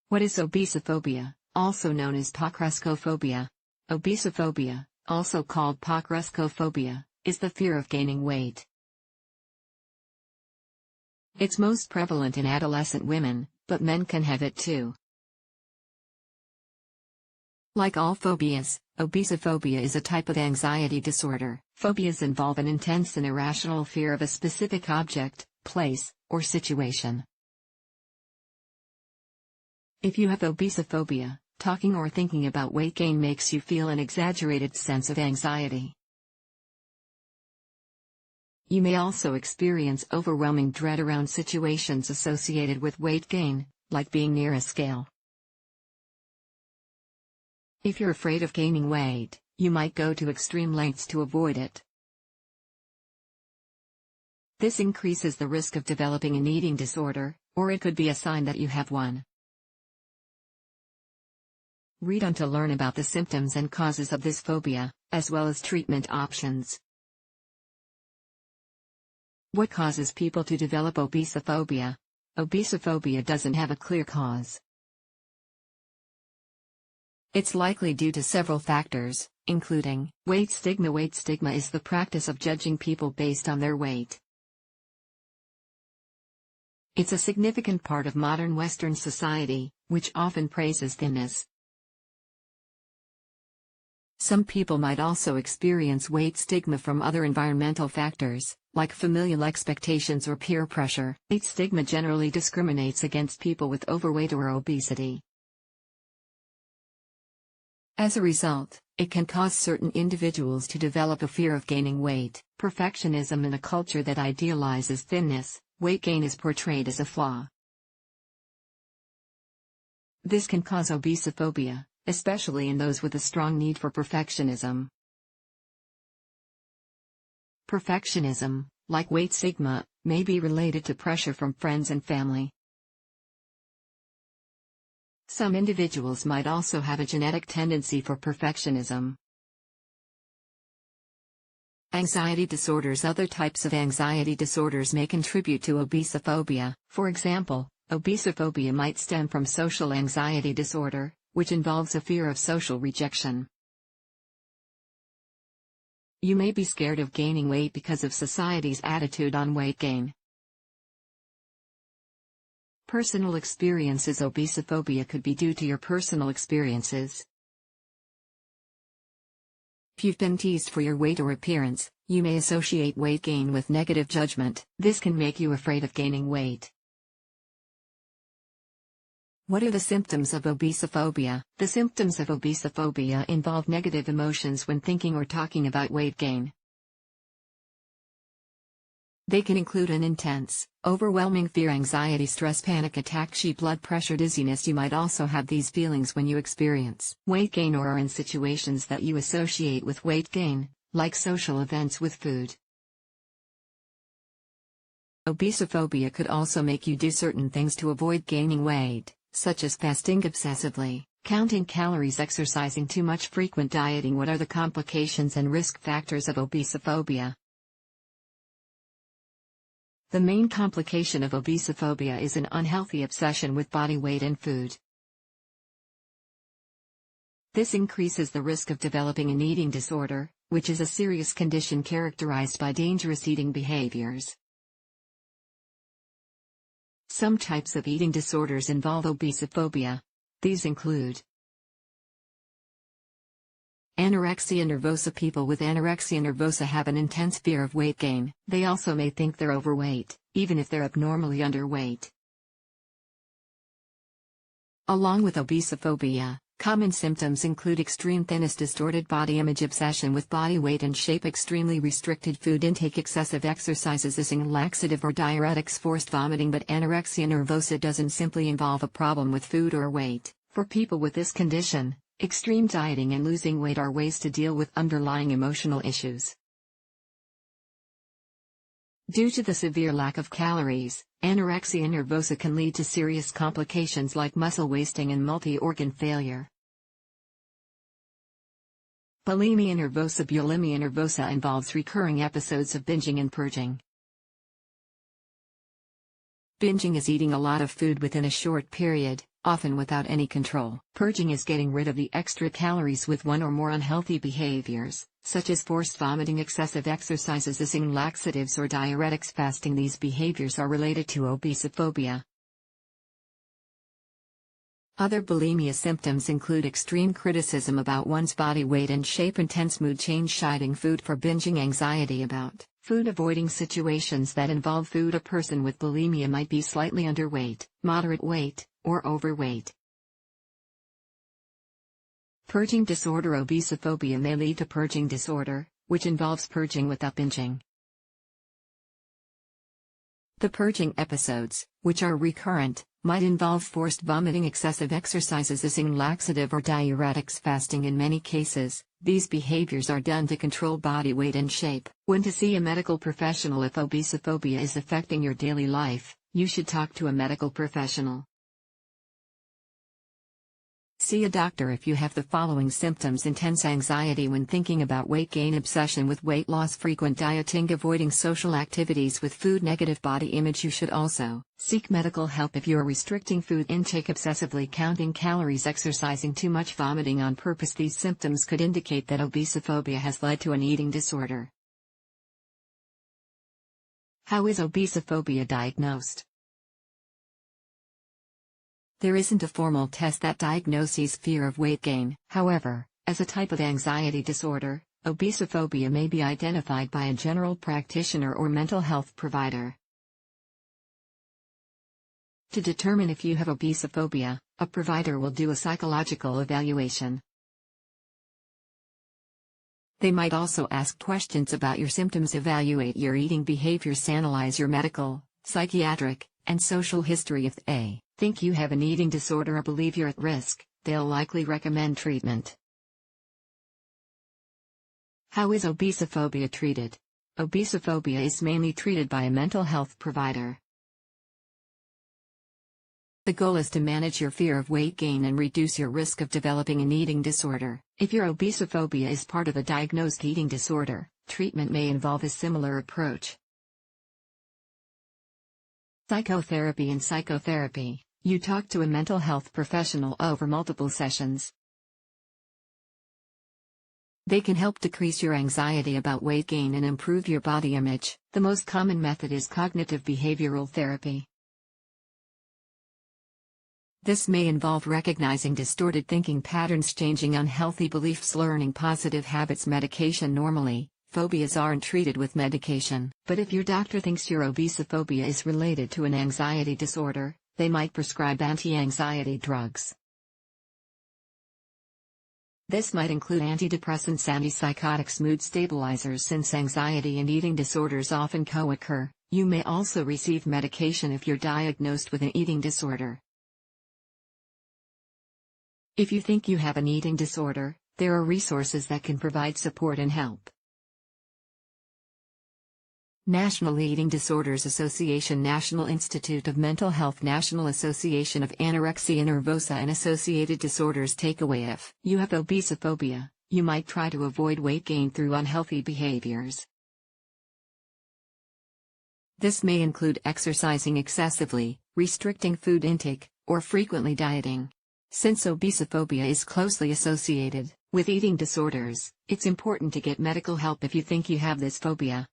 What is obesophobia, also known as pokruskophobia? Obesophobia, also called pokruskophobia, is the fear of gaining weight. It's most prevalent in adolescent women, but men can have it too. Like all phobias, obesophobia is a type of anxiety disorder. Phobias involve an intense and irrational fear of a specific object, place, or situation. If you have obesophobia, talking or thinking about weight gain makes you feel an exaggerated sense of anxiety. You may also experience overwhelming dread around situations associated with weight gain, like being near a scale. If you're afraid of gaining weight, you might go to extreme lengths to avoid it. This increases the risk of developing an eating disorder, or it could be a sign that you have one. Read on to learn about the symptoms and causes of this phobia, as well as treatment options. What causes people to develop obesophobia? Obesophobia doesn't have a clear cause. It's likely due to several factors, including weight stigma. Weight stigma is the practice of judging people based on their weight. It's a significant part of modern Western society, which often praises thinness. Some people might also experience weight stigma from other environmental factors, like familial expectations or peer pressure. Weight stigma generally discriminates against people with overweight or obesity. As a result, it can cause certain individuals to develop a fear of gaining weight. Perfectionism. In a culture that idealizes thinness, weight gain is portrayed as a flaw. This can cause obesophobia, especially in those with a strong need for perfectionism. Perfectionism, like weight stigma, may be related to pressure from friends and family. Some individuals might also have a genetic tendency for perfectionism. Anxiety disorders. Other types of anxiety disorders may contribute to obesophobia. For example, obesophobia might stem from social anxiety disorder, which involves a fear of social rejection. You may be scared of gaining weight because of society's attitude on weight gain. Personal experiences. Obesophobia could be due to your personal experiences. If you've been teased for your weight or appearance, you may associate weight gain with negative judgment. This can make you afraid of gaining weight. What are the symptoms of obesophobia? The symptoms of obesophobia involve negative emotions when thinking or talking about weight gain. They can include an intense, overwhelming fear, anxiety, stress, panic attack, high blood pressure, dizziness. You might also have these feelings when you experience weight gain or are in situations that you associate with weight gain, like social events with food. Obesophobia could also make you do certain things to avoid gaining weight, such as fasting obsessively, counting calories, exercising too much, frequent dieting. What are the complications and risk factors of obesophobia? The main complication of obesophobia is an unhealthy obsession with body weight and food. This increases the risk of developing an eating disorder, which is a serious condition characterized by dangerous eating behaviors. Some types of eating disorders involve obesophobia. These include anorexia nervosa. People with anorexia nervosa have an intense fear of weight gain. They also may think they're overweight, even if they're abnormally underweight. Along with obesophobia, common symptoms include extreme thinness, distorted body image, obsession with body weight and shape, extremely restricted food intake, excessive exercises, using laxative or diuretics, forced vomiting. But anorexia nervosa doesn't simply involve a problem with food or weight. For people with this condition, extreme dieting and losing weight are ways to deal with underlying emotional issues. Due to the severe lack of calories, anorexia nervosa can lead to serious complications like muscle wasting and multi-organ failure. Bulimia nervosa. Bulimia nervosa involves recurring episodes of binging and purging. Binging is eating a lot of food within a short period, often without any control. Purging is getting rid of the extra calories with one or more unhealthy behaviors, such as forced vomiting, excessive exercises, using laxatives or diuretics. Fasting. These behaviors are related to obesophobia. Other bulimia symptoms include extreme criticism about one's body weight and shape, intense mood change, chiding food for binging, anxiety about food, avoiding situations that involve food. A person with bulimia might be slightly underweight, moderate weight, or overweight. Purging disorder. Obesophobia may lead to purging disorder, which involves purging without binging. The purging episodes, which are recurrent, might involve forced vomiting, excessive exercises, using laxative or diuretics. Fasting. In many cases, these behaviors are done to control body weight and shape. When to see a medical professional. If obesophobia is affecting your daily life, you should talk to a medical professional. See a doctor if you have the following symptoms: intense anxiety when thinking about weight gain, obsession with weight loss, frequent dieting, avoiding social activities with food, negative body image. You should also seek medical help if you are restricting food intake obsessively, counting calories, exercising too much, vomiting on purpose. These symptoms could indicate that obesophobia has led to an eating disorder. How is obesophobia diagnosed? There isn't a formal test that diagnoses fear of weight gain. However, as a type of anxiety disorder, obesophobia may be identified by a general practitioner or mental health provider. To determine if you have obesophobia, a provider will do a psychological evaluation. They might also ask questions about your symptoms, evaluate your eating behaviors, analyze your medical, psychiatric, and social history. If they think you have an eating disorder or believe you're at risk, they'll likely recommend treatment. How is obesophobia treated? Obesophobia is mainly treated by a mental health provider. The goal is to manage your fear of weight gain and reduce your risk of developing an eating disorder. If your obesophobia is part of a diagnosed eating disorder, treatment may involve a similar approach. Psychotherapy. In psychotherapy, you talk to a mental health professional over multiple sessions. They can help decrease your anxiety about weight gain and improve your body image. The most common method is cognitive behavioral therapy. This may involve recognizing distorted thinking patterns, changing unhealthy beliefs, learning positive habits. Medication. Normally, phobias aren't treated with medication. But if your doctor thinks your obesophobia is related to an anxiety disorder, they might prescribe anti-anxiety drugs. This might include antidepressants, antipsychotics, mood stabilizers. Since anxiety and eating disorders often co-occur, you may also receive medication if you're diagnosed with an eating disorder. If you think you have an eating disorder, there are resources that can provide support and help. National Eating Disorders Association, National Institute of Mental Health, National Association of Anorexia Nervosa and Associated Disorders. Takeaway: if you have obesophobia, you might try to avoid weight gain through unhealthy behaviors. This may include exercising excessively, restricting food intake, or frequently dieting. Since obesophobia is closely associated with eating disorders, it's important to get medical help if you think you have this phobia.